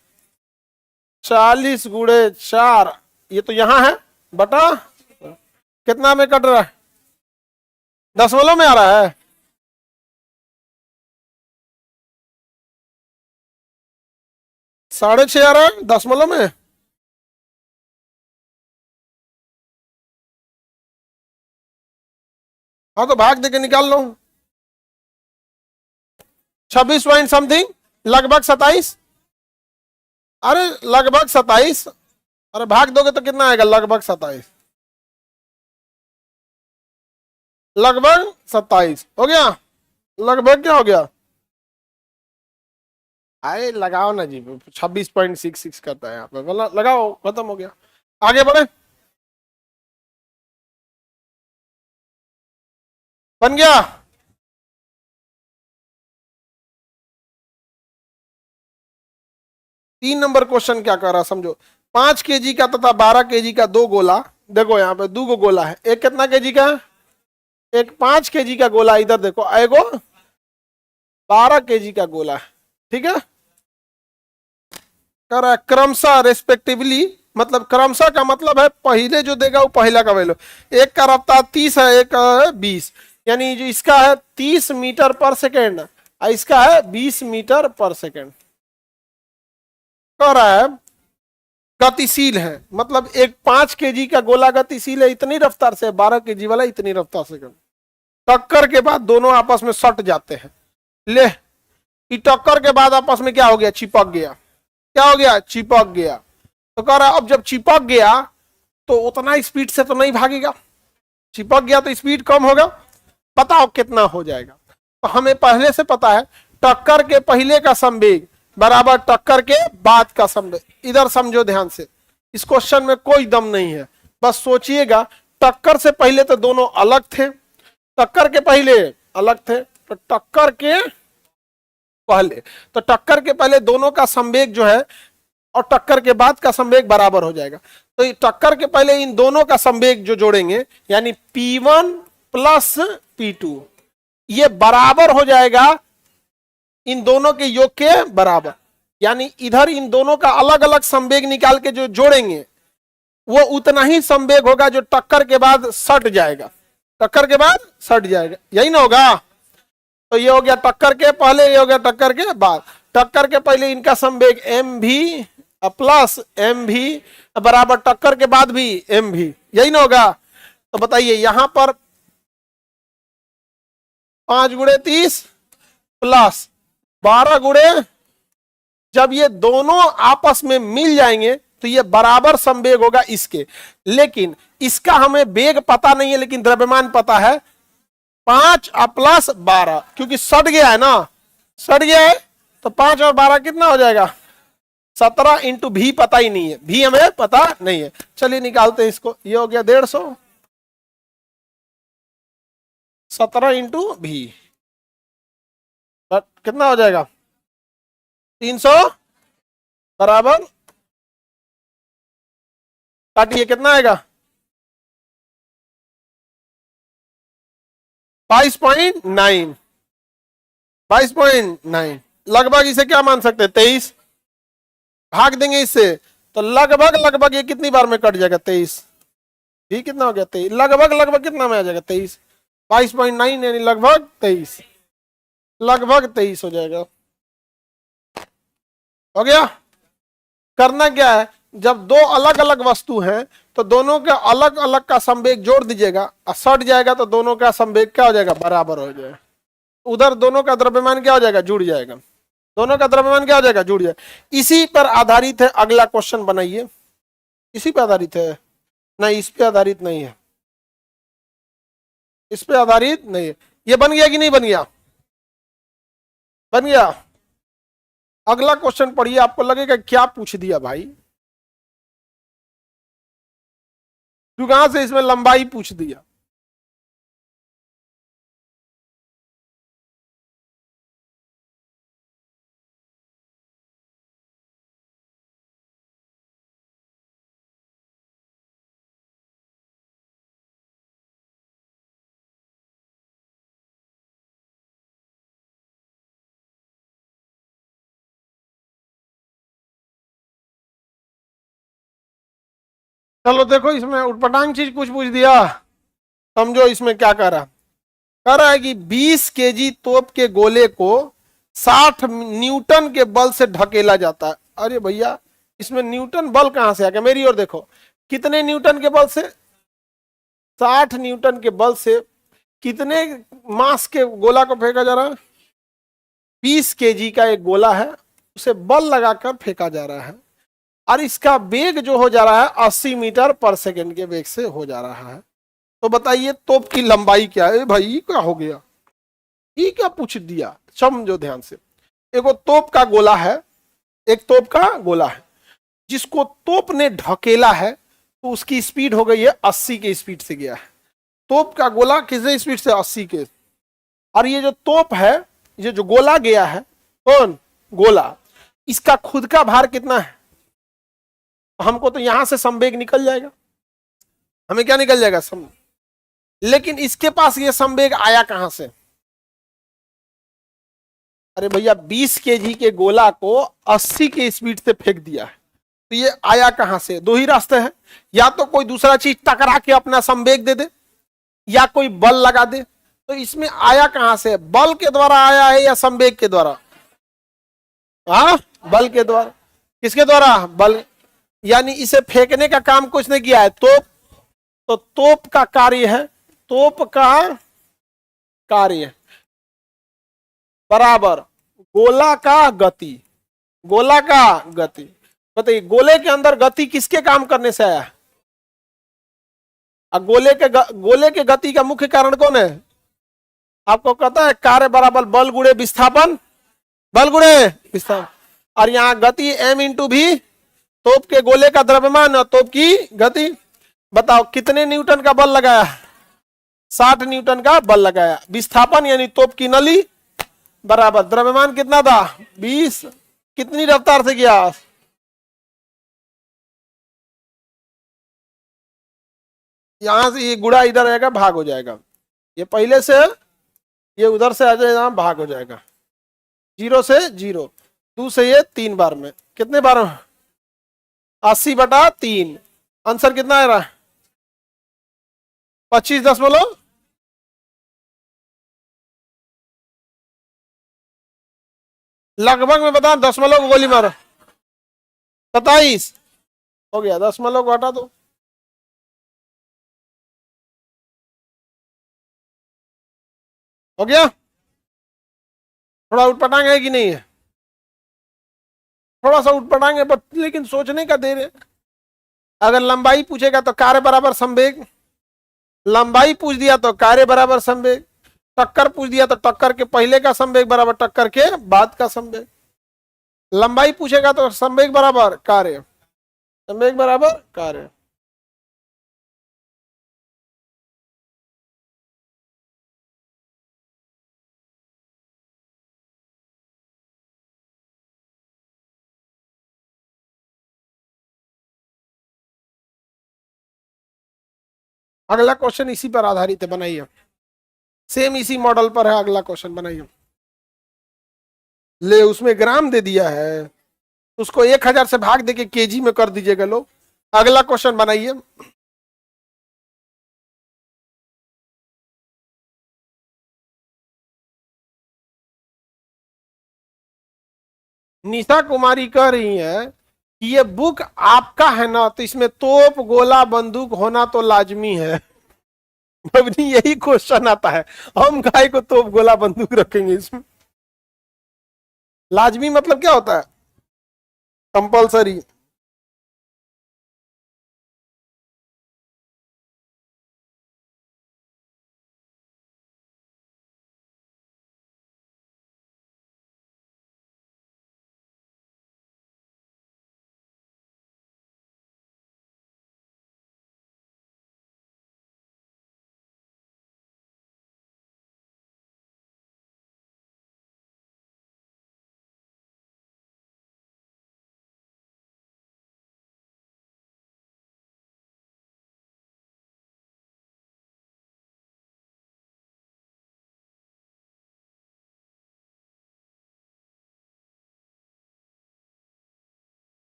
40 गुणे 4, ये तो यहां है बटा कितना में कट रहा है दशमलव में आ रहा है, 6.5 आ रहा है दशमलव में। हाँ तो भाग देके निकाल लो, 26 पॉइंट समथिंग, लगभग 27, अरे लगभग 27, अरे भाग दोगे तो कितना आएगा लगभग 27, लगभग 27 हो गया। लगभग क्या हो गया, आए लगाओ ना जी, 26.66 करता है यहाँ पे, मतलब लगाओ खत्म हो गया। आगे बढ़े, बन गया। तीन नंबर क्वेश्चन क्या कर रहा समझो। 5 केजी का तथा 12 केजी का दो गोला, देखो यहाँ पे 2 गोला है, एक कितना केजी का है, एक 5 केजी का गोला, इधर देखो एगो 12 केजी का गोला है, ठीक है। कर रहा है क्रमशः रेस्पेक्टिवली, मतलब क्रमशः का मतलब है पहले जो देगा वो पहला का वैल्यू, एक का रफ्तार 30 है एक का है 20, यानी जो इसका है 30 मीटर पर सेकेंड और इसका है 20 मीटर पर सेकेंड। कह रहा है गतिशील है, मतलब एक 5 केजी का गोला गतिशील है इतनी रफ्तार से, 12 केजी वाला इतनी रफ्तार से। टक्कर के बाद दोनों आपस में सट जाते हैं, ले टक्कर के बाद आपस में क्या हो गया चिपक गया, क्या हो गया चिपक गया। तो कह रहा अब जब चिपक गया तो उतना स्पीड से तो नहीं भागेगा, चिपक गया तो स्पीड कम होगा, बताओ कितना हो जाएगा। तो हमें पहले से पता है टक्कर के पहले का संवेग बराबर टक्कर के बाद का संवेग। इधर समझो ध्यान से, इस क्वेश्चन में कोई दम नहीं है, बस सोचिएगा टक्कर से पहले तो दोनों अलग थे, टक्कर के पहले अलग थे, तो टक्कर के पहले, तो टक्कर के पहले दोनों का संवेग जो है और टक्कर के बाद का संवेग बराबर हो जाएगा। तो टक्कर के पहले इन दोनों का संवेग जो जोड़ेंगे यानी P1 प्लस P2 ये बराबर हो जाएगा इन दोनों के योग के बराबर। यानी इधर इन दोनों का अलग अलग संवेग निकाल के जो जोड़ेंगे वो उतना ही संवेग होगा जो टक्कर के बाद सट जाएगा, टक्कर के बाद सट जाएगा, यही ना होगा। तो ये हो गया टक्कर के पहले, ये हो गया टक्कर के बाद। टक्कर के पहले इनका संवेग m भी प्लस m भी बराबर टक्कर के बाद भी m भी, यही ना होगा। तो बताइए यहां पर 5 गुणे 30 प्लस 12 गुणे जब ये दोनों आपस में मिल जाएंगे तो ये बराबर संवेग होगा इसके। लेकिन इसका हमें वेग पता नहीं है, लेकिन द्रव्यमान पता है 5 प्लस 12, क्योंकि सट गया है ना, सट गया है तो 5 और 12 कितना हो जाएगा 17 इंटू भी पता ही नहीं है, भी हमें पता नहीं है। चलिए निकालते हैं इसको, ये हो गया 150, 17 इंटू भी कितना हो जाएगा 300 बराबर, काटिए कितना आएगा 22.9, 22.9 लगभग इसे क्या मान सकते हैं 23, भाग देंगे इससे तो लगभग लगभग ये कितनी बार में कट जाएगा 23, भी कितना हो गया 23, लगभग लगभग कितना में आ जाएगा 23, 22.9 यानी लगभग 23, लगभग 23 हो जाएगा। हो गया। करना क्या है, जब दो अलग अलग वस्तु हैं तो दोनों के अलग अलग का संवेग जोड़ दीजिएगा और सट जाएगा तो दोनों का संवेग क्या हो जाएगा बराबर हो जाएगा। उधर दोनों का द्रव्यमान क्या हो जाएगा जुड़ जाएगा, दोनों का द्रव्यमान क्या हो जाएगा जुड़ जाएगा। इसी पर आधारित है अगला क्वेश्चन बनाइए, इसी पे आधारित है, नहीं इस पे आधारित नहीं है, इस पे आधारित नहीं है। ये बन गया कि नहीं बन गया, बन गया। अगला क्वेश्चन पढ़िए, आपको लगेगा क्या पूछ दिया भाई, कहां से इसमें लंबाई पूछ दिया। चलो देखो इसमें उटपटांग चीज कुछ पूछ दिया, समझो इसमें क्या कह रहा है कि 20 केजी तोप के गोले को 60 न्यूटन के बल से ढकेला जाता है। अरे भैया इसमें न्यूटन बल कहां से आ गया, मेरी ओर देखो, कितने न्यूटन के बल से 60 न्यूटन के बल से कितने मास के गोला को फेंका जा रहा है, 20 केजी का एक गोला है, उसे बल लगाकर फेंका जा रहा है और इसका वेग जो हो जा रहा है 80 मीटर पर सेकंड के वेग से हो जा रहा है। तो बताइए तोप की लंबाई क्या है। भाई ये क्या हो गया, ये क्या पूछ दिया, समझो ध्यान से। एक तोप का गोला है, एक तोप का गोला है जिसको तोप ने ढकेला है तो उसकी स्पीड हो गई है 80 के स्पीड से गया है। तोप का गोला कितने स्पीड से 80 के, और ये जो तोप है, ये जो गोला गया है, कौन गोला, इसका खुद का भार कितना है, हमको तो यहां से संवेग निकल जाएगा, हमें क्या निकल जाएगा लेकिन इसके पास ये संवेग आया कहां से। अरे भैया 20 केजी के गोला को 80 के स्पीड से फेंक दिया है, तो ये आया कहां से। दो ही रास्ते हैं, या तो कोई दूसरा चीज टकरा के अपना संवेग दे दे या कोई बल लगा दे। तो इसमें आया कहां से, बल के द्वारा आया है या संवेग के द्वारा, हाँ बल के द्वारा। किसके द्वारा, बल, यानी इसे फेंकने का काम कुछ नहीं किया है तोप, तो तोप का कार्य है, तोप का कार्य बराबर गोला का गति, गोला का गति। बताइए गोले के अंदर गति किसके काम करने से आया, अब गोले के गति का मुख्य कारण कौन है, आपको कहता है कार्य बराबर बल गुणे विस्थापन, बल गुणे विस्थापन, और यहां गति m इंटू भी, तोप के गोले का द्रव्यमान और तोप की गति। बताओ कितने न्यूटन का बल लगाया, 60 न्यूटन का बल लगाया। विस्थापन यानी तोप की नली बराबर द्रव्यमान कितना था 20, कितनी रफ्तार से गया, यहां से ये गुड़ा इधर आएगा भाग हो जाएगा, ये पहले से ये उधर से आ जाएगा भाग हो जाएगा, 0 से 0, 2 से ये 3 बार में, कितने बार 80/3, आंसर कितना आ रहा है 25., लगभग में बता, दशमलव को गोली मारो 27 हो गया, दशमलव को हटा दो, हो गया। थोड़ा उठपटांग है कि नहीं है, थोड़ा सा उठ पटांगे बट लेकिन सोचने का देर है। अगर लंबाई पूछेगा तो कार्य बराबर संवेग, लंबाई पूछ दिया तो कार्य बराबर संवेग, टक्कर पूछ दिया तो टक्कर के पहले का संवेग बराबर टक्कर के बाद का संवेग, लंबाई पूछेगा तो संवेग बराबर कार्य, संवेग बराबर कार्य। अगला क्वेश्चन इसी पर आधारित है, बनाइए। सेम इसी मॉडल पर है, अगला क्वेश्चन बनाइए। ले उसमें ग्राम दे दिया है, उसको 1000 से भाग देके केजी में कर दीजिएगा लोग। अगला क्वेश्चन बनाइए। निशा कुमारी कह रही है कि ये बुक आपका है ना, तो इसमें तोप गोला बंदूक होना तो लाजमी है। बबनी यही क्वेश्चन आता है, हम गाय को तोप गोला बंदूक रखेंगे इसमें? लाजमी मतलब क्या होता है? कंपल्सरी।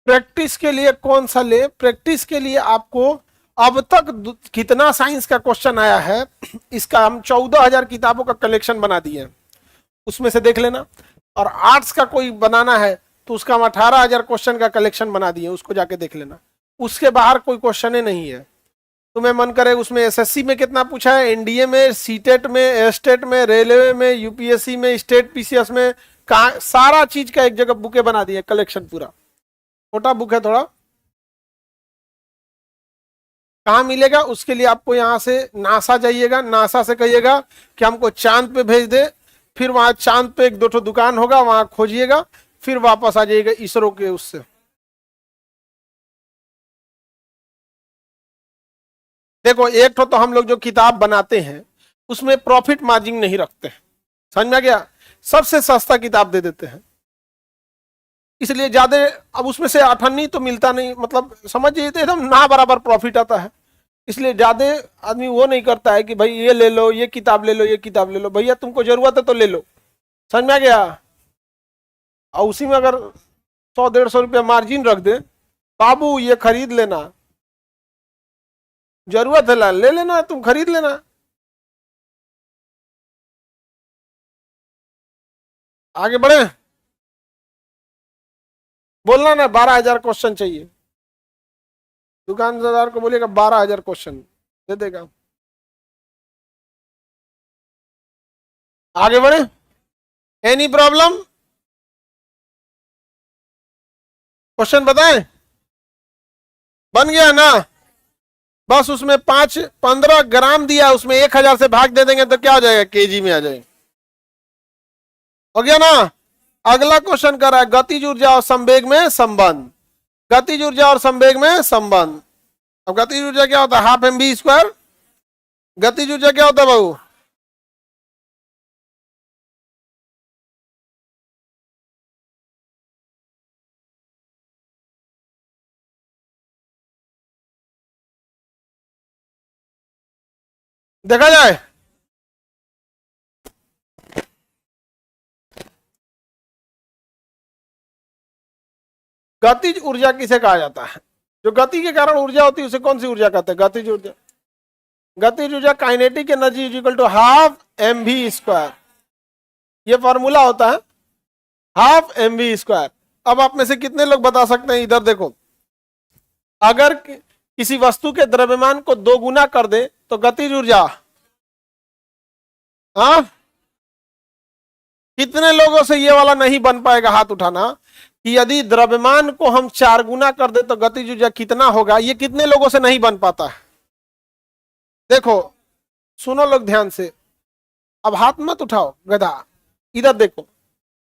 प्रैक्टिस के लिए कौन सा ले? प्रैक्टिस के लिए आपको अब तक कितना साइंस का क्वेश्चन आया है, इसका हम 14,000 किताबों का कलेक्शन बना दिए हैं, उसमें से देख लेना। और आर्ट्स का कोई बनाना है तो उसका हम 18,000 क्वेश्चन का कलेक्शन बना दिए, उसको जाके देख लेना। उसके बाहर कोई क्वेश्चन ही नहीं है। तुम्हें मन करे उसमें एसएससी में कितना पूछा है, एनडीए में, सीटेट में, एस्टेट में, रेलवे में, यूपीएससी में, स्टेट पीसीएस में, सारा चीज का एक जगह बुके बना दिए, कलेक्शन पूरा। छोटा बुक है थोड़ा। कहाँ मिलेगा? उसके लिए आपको यहाँ से नासा जाइएगा, नासा से कहिएगा कि हमको चांद पे भेज दे, फिर वहां चांद पे एक दो ठो दुकान होगा, वहां खोजिएगा, फिर वापस आ जाइएगा इसरो के उससे। देखो एक ठो तो हम लोग जो किताब बनाते हैं उसमें प्रॉफिट मार्जिन नहीं रखते हैं, समझ में आ गया? सबसे सस्ता किताब दे देते हैं, इसलिए ज्यादा अब उसमें से अठन्नी तो मिलता नहीं, मतलब समझिए तो एकदम ना बराबर प्रॉफिट आता है। इसलिए ज्यादा आदमी वो नहीं करता है कि भाई ये ले लो, ये किताब ले लो, ये किताब ले लो। भैया तुमको जरूरत है तो ले लो, समझ में आ गया? और उसी में अगर 100-150 रुपया मार्जिन रख दे, बाबू ये खरीद लेना, जरूरत है ले लेना, तुम खरीद लेना। आगे बढ़े, बोलना ना 12,000 क्वेश्चन चाहिए, दुकानदार को बोलिएगा 12,000 क्वेश्चन दे देगा। आगे बढ़े, एनी प्रॉब्लम? क्वेश्चन बताएं? बन गया ना? बस उसमें 5-15 ग्राम दिया, उसमें 1,000 से भाग दे देंगे तो क्या हो जाएगा? केजी में आ जाएगा। हो गया ना? अगला क्वेश्चन कर रहा है गतिज ऊर्जा और संवेग में संबंध। गतिज ऊर्जा और संवेग में संबंध। अब गतिज ऊर्जा क्या होता है? Half m v square. गतिज ऊर्जा क्या होता है बाबू? देखा जाए, गतिज ऊर्जा किसे कहा जाता है? जो गति के कारण ऊर्जा होती है उसे कौन सी ऊर्जा कहते हैं? गतिज ऊर्जा। गतिज ऊर्जा kinetic energy is equal to half m v square, ये फॉर्मूला होता है, हाफ एम वी स्क्वायर। अब आप में से कितने लोग बता सकते हैं? इधर देखो, अगर किसी वस्तु के द्रव्यमान को 2 गुना कर दे तो गतिज ऊर्जा, हाँ कितने लोगों से ये वाला नहीं बन पाएगा, हाथ उठाना, कि यदि द्रव्यमान को हम 4 गुना कर दे तो गतिज ऊर्जा कितना होगा? ये कितने लोगों से नहीं बन पाता है? देखो, सुनो लोग ध्यान से, अब हाथ मत उठाओ गधा, इधर देखो।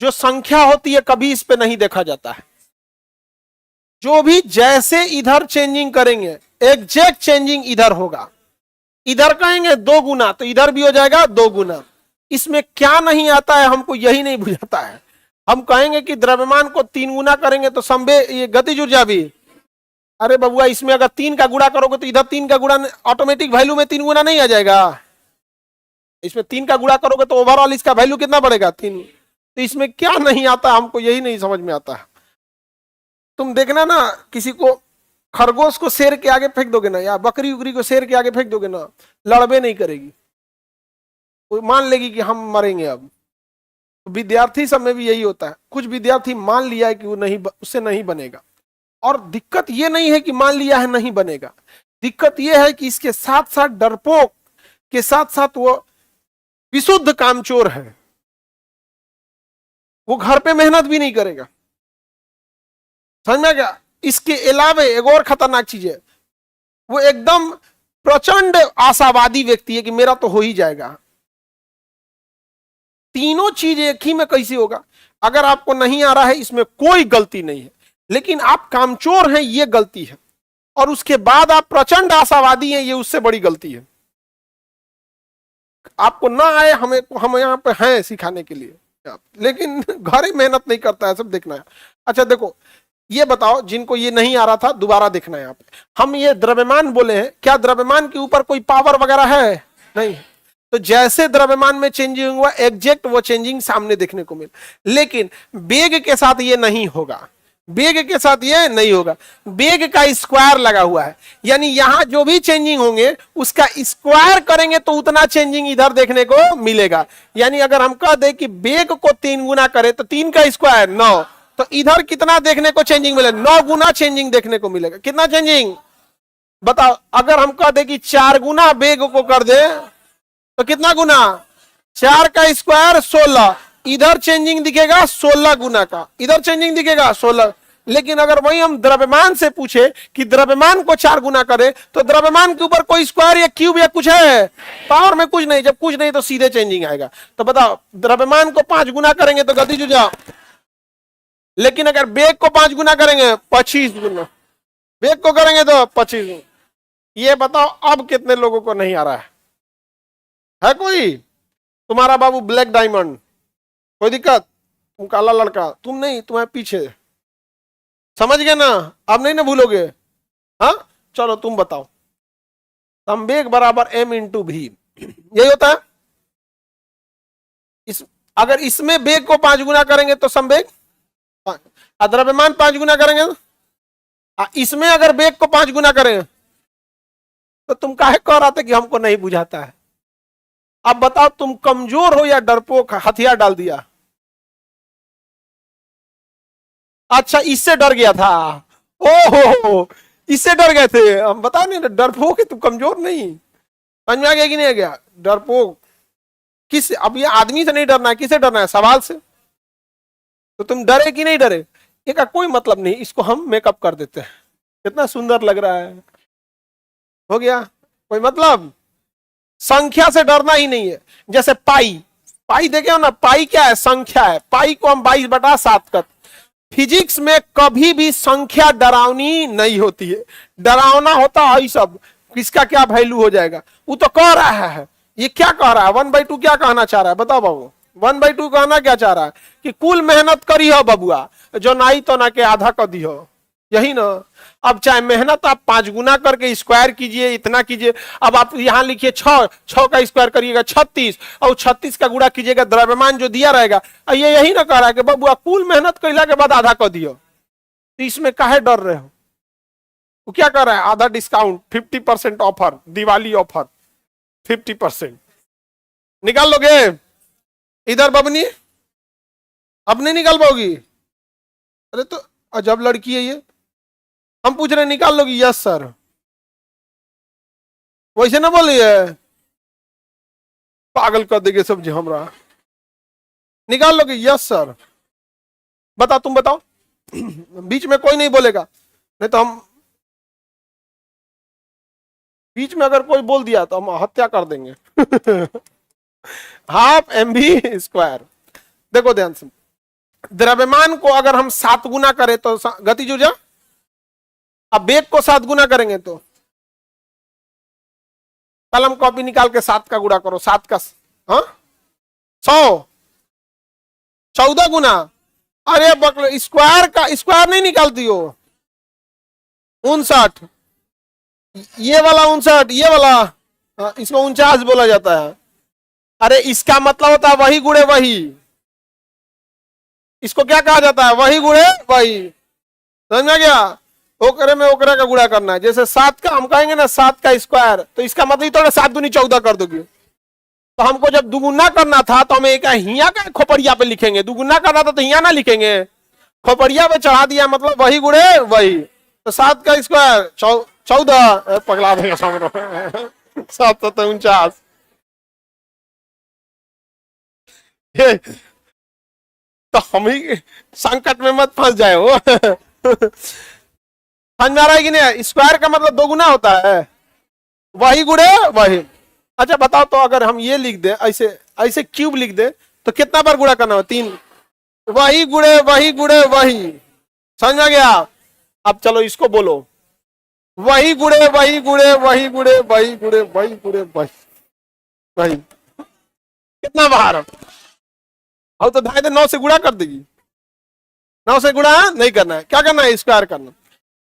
जो संख्या होती है कभी इस पे नहीं देखा जाता है। जो भी जैसे इधर चेंजिंग करेंगे, एग्जैक्ट चेंजिंग इधर होगा। इधर कहेंगे 2 गुना तो इधर भी हो जाएगा 2 गुना। इसमें क्या नहीं आता है हमको यही नहीं बुझाता है। हम कहेंगे कि द्रव्यमान को 3 गुना करेंगे तो ये गतिज ऊर्जा भी, अरे बबुआ इसमें अगर 3 का गुणा करोगे तो इधर 3 का गुणा ऑटोमेटिक वैल्यू में 3 गुना नहीं आ जाएगा? इसमें 3 का गुणा करोगे तो ओवरऑल इसका वैल्यू कितना बढ़ेगा? 3। तो इसमें क्या नहीं आता हमको यही नहीं समझ में आता है। तुम देखना ना, किसी को खरगोश को शेर के आगे फेंक दोगे ना, या बकरी उकरी को शेर के आगे फेंक दोगे ना, लड़बे नहीं करेगी, वो मान लेगी कि हम मरेंगे अब। तो विद्यार्थी सब में भी यही होता है। कुछ विद्यार्थी मान लिया है कि वो नहीं, उससे नहीं बनेगा। और दिक्कत ये नहीं है कि मान लिया है नहीं बनेगा, दिक्कत ये है कि इसके साथ साथ डरपोक के साथ साथ वो विशुद्ध कामचोर है। वो घर पे मेहनत भी नहीं करेगा, समझ में क्या? इसके अलावा एक और खतरनाक चीज है, वो एकदम प्रचंड आशावादी व्यक्ति है कि मेरा तो हो ही जाएगा। तीनों चीज एक ही में कैसे होगा? अगर आपको नहीं आ रहा है इसमें कोई गलती नहीं है, लेकिन आप कामचोर हैं ये गलती है, और उसके बाद आप प्रचंड आशावादी हैं ये उससे बड़ी गलती है। आपको ना आए, हम यहाँ पे हैं सिखाने के लिए, लेकिन घरे मेहनत नहीं करता है, सब देखना है। अच्छा देखो, ये बताओ जिनको ये नहीं आ रहा था दोबारा देखना है। यहाँ पे हम ये द्रव्यमान बोले हैं, क्या द्रव्यमान के ऊपर कोई पावर वगैरह है? नहीं। तो जैसे द्रव्यमान में चेंजिंग हुआ एग्जैक्ट वो चेंजिंग सामने देखने को मिले, लेकिन वेग के साथ ये नहीं होगा। वेग के साथ ये नहीं होगा, वेग का स्क्वायर लगा हुआ है, यानी यहां जो भी चेंजिंग होंगे उसका स्क्वायर करेंगे तो उतना चेंजिंग इधर देखने को मिलेगा। यानी अगर हम कह दे कि वेग को 3 गुना करे तो 3 का स्क्वायर 9, तो इधर कितना देखने को चेंजिंग मिलेगा? 9 गुना चेंजिंग देखने को मिलेगा। कितना चेंजिंग बताओ? अगर हम कह दे कि 4 गुना वेग को कर दे तो कितना गुना? 4 का स्क्वायर 16, इधर चेंजिंग दिखेगा 16 गुना का, इधर चेंजिंग दिखेगा 16। लेकिन अगर वही हम द्रव्यमान से पूछे कि द्रव्यमान को 4 गुना करे तो द्रव्यमान के ऊपर कोई स्क्वायर या क्यूब या कुछ है? पावर में कुछ नहीं। जब कुछ नहीं तो सीधे चेंजिंग आएगा। तो बताओ, द्रव्यमान को 5 गुना करेंगे तो गतिज ऊर्जा, लेकिन अगर वेग को 5 गुना करेंगे 25 गुना, वेग को करेंगे तो 25 गुना। ये बताओ अब कितने लोगों को नहीं आ रहा है कोई? तुम्हारा बाबू ब्लैक डायमंड, कोई दिक्कत? तुम काला लड़का, तुम नहीं, तुम्हारे पीछे, समझ गए ना? अब नहीं ना भूलोगे? हाँ चलो तुम बताओ। संवेग बराबर m इंटू भी, यही होता है। अगर इसमें वेग को 5 गुना करेंगे तो संवेग, द्रव्यमान 5 गुना करेंगे, इसमें अगर वेग को 5 गुना करेंगे तो तुम काहे कह रहा था कि हमको नहीं बुझाता है? अब बताओ, तुम कमजोर हो या डरपोक? हथियार डाल दिया। अच्छा इससे डर गया था, ओहो इससे डर गए थे हम। बताओ नहीं, डरपोक है तुम, कमजोर नहीं। समझ में आ गया कि नहीं आ गया? डरपोक किस, अब ये आदमी से नहीं डरना है, किसे डरना है? सवाल से। तो तुम डरे कि नहीं डरे? इसका कोई मतलब नहीं, इसको हम मेकअप कर देते हैं। कितना सुंदर लग रहा है, हो गया। कोई मतलब? संख्या से डरना ही नहीं है। जैसे पाई, पाई देखे हो ना, पाई क्या है? संख्या है। पाई को हम 22/7 कर। फिजिक्स में कभी भी संख्या डरावनी नहीं होती है। डरावना होता है सब, किसका क्या वैल्यू हो जाएगा। वो तो कह रहा है, ये क्या कह रहा है? 1/2 क्या कहना चाह रहा है? बताओ बाबू, 1/2 कहना क्या चाह रहा है? कि कुल मेहनत करी हो बबुआ, जो नाई तो ना के आधा कर दी हो, यही ना। अब चाहे मेहनत आप 5 गुना करके स्क्वायर कीजिए, इतना कीजिए। अब आप यहां लिखिए 6 का स्क्वायर करिएगा 36, और 36 का गुणा कीजिएगा, द्रव्यमान जो दिया रहेगा। ये यही ना कह रहा है कि बबुआ कुल मेहनत कैला के बाद आधा कर दियो। तो इसमें काहे डर रहे हो? वो क्या कर रहा है? आधा डिस्काउंट, 50% ऑफर, दिवाली ऑफर 50%। निकाल लोगे इधर बबनी? अब नहीं निकाल पाओगी? अरे तो अजब लड़की है ये। हम पूछ रहे निकाल लोगी? Yes sir. वैसे ना बोलिए, पागल कर देंगे सब जी हमरा। निकाल लोगे? Yes sir. बता, तुम बताओ। बीच में कोई नहीं बोलेगा, नहीं तो हम, बीच में अगर कोई बोल दिया तो हम हत्या कर देंगे। Half m v square. देखो ध्यान से, द्रव्यमान को अगर हम 7 गुना करें तो गतिज ऊर्जा, अब वेग को 7 गुना करेंगे तो कलम कॉपी निकाल के 7 का गुणा करो, 7 का 100, 14 गुना। अरे बकलो, स्क्वायर का स्क्वायर नहीं निकालती हो। 59, ये वाला 59, ये वाला, इसको 49 बोला जाता है। अरे इसका मतलब होता है वही गुणे वही, इसको क्या कहा जाता है? वही गुणे वही। समझ में गया? ओकरे में ओकरे का गुणा करना है। जैसे 7 का हम कहेंगे ना 7 का स्क्वायर, तो इसका मतलब तो 7 दूनी 14 कर दोगे। तो हमको जब दुगुना करना था तो हम एक हिया का खोपड़िया पे लिखेंगे, दुगुना करना था तो हिया ना लिखेंगे, खोपड़िया पे चढ़ा दिया, मतलब वही गुणे वही। तो 7 का स्क्वायर 14, पगला देगा समझो। 7 तो 49। तो हम ही संकट में मत फंस जाए हो। समझ में आ रहा है कि नहीं? स्क्वायर का मतलब 2 गुना होता है, वही गुणे वही। अच्छा बताओ, तो अगर हम ये लिख दे, ऐसे ऐसे क्यूब लिख दे, तो कितना बार गुणा करना हो? 3। वही गुणे वही गुणे वही। समझ में गया? अब चलो इसको बोलो, वही गुणे वही गुणे वही गुणे वही गुणे वही गुणे वही वही। कितना बार? अब तो 2.5 9 से गुणा कर देगी। 9 से गुणा नहीं करना है, क्या करना है? स्क्वायर करना।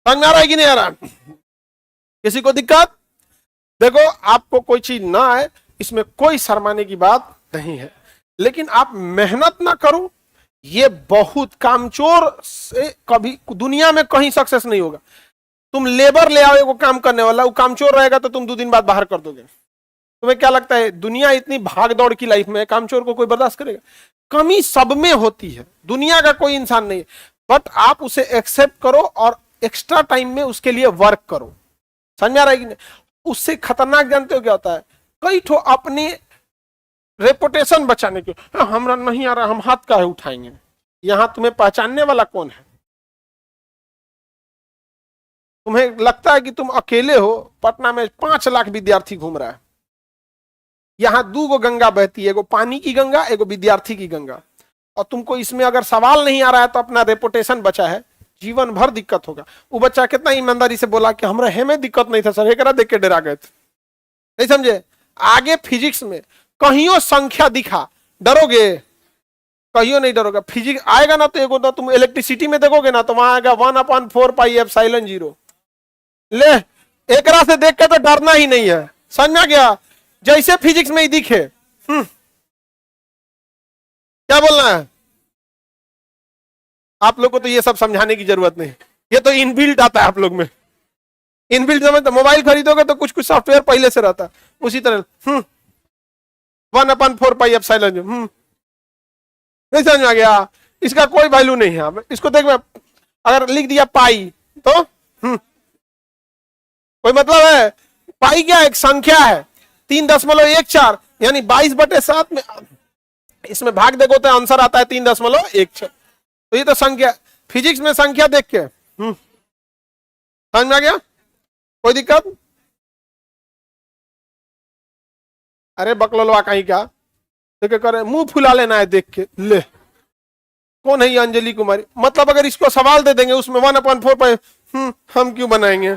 समझ में आ रहा है कि नहीं आ रहा? किसी को दिक्कत? देखो, आपको कोई चीज ना आए इसमें कोई शर्माने की बात नहीं है, लेकिन आप मेहनत ना करो, ये बहुत कामचोर से कभी दुनिया में कहीं सक्सेस नहीं होगा। तुम लेबर ले आओ वो काम करने वाला, वो कामचोर रहेगा तो तुम 2 दिन बाद बाहर कर दोगे। तुम्हें क्या लगता है दुनिया इतनी भाग दौड़ की लाइफ में कामचोर को कोई बर्दाश्त करेगा? कमी सब में होती है, दुनिया का कोई इंसान नहीं, बट आप उसे एक्सेप्ट करो और एक्स्ट्रा टाइम में उसके लिए वर्क करो। समझ में आ रहा है कि नहीं? उससे खतरनाक जानते हो क्या होता है? कई ठो अपने रेपुटेशन बचाने के, हमरा नहीं आ रहा, हम हाथ काहे उठाएंगे। यहां तुम्हें पहचानने वाला कौन है? तुम्हें लगता है कि तुम अकेले हो? पटना में 5 लाख विद्यार्थी घूम रहा है, यहां 2 गो गंगा बहती है, एगो पानी की गंगा, एगो विद्यार्थी की गंगा। और तुमको इसमें अगर सवाल नहीं आ रहा है तो अपना रेपुटेशन बचा है, जीवन भर दिक्कत होगा। वो बच्चा कितना ईमानदारी से बोला कि हमरा हमें दिक्कत नहीं था सर, एकरा देख के डरा गए थे। नहीं समझे? आगे फिजिक्स में कहियो संख्या दिखा, डरोगे? कहियो नहीं डरोगे। फिजिक्स आएगा ना तो एगो तो तुम इलेक्ट्रिसिटी में देखोगे ना तो वहां आएगा 1/4πε0। ले, एकरा से देख के तो डरना ही नहीं है। समझ में आ गया? जैसे फिजिक्स में ही दिखे। क्या बोलना है? आप लोग को तो ये सब समझाने की जरूरत नहीं, ये तो इनबिल्ट आता है आप लोग में। इनबिल्ट समझ, तो मोबाइल खरीदोगे तो कुछ कुछ सॉफ्टवेयर पहले से रहता है, उसी तरह 1/4πε0। नहीं समझ में आ गया? इसका कोई वैल्यू नहीं है। इसको देख, अगर लिख दिया पाई तो कोई मतलब है? पाई क्या एक संख्या है, 3.14, यानी 22/7 में इसमें भाग देखो तो आंसर आता है 3.16। तो ये तो संख्या, फिजिक्स में संख्या देख के समझ में आ गया? कोई दिक्कत? अरे बकलोलवा कहीं का देख करे मुंह फुला लेना है देख के। ले, कौन है ये अंजलि कुमारी? मतलब अगर इसको सवाल दे देंगे उसमें 1/4 हम क्यों बनाएंगे?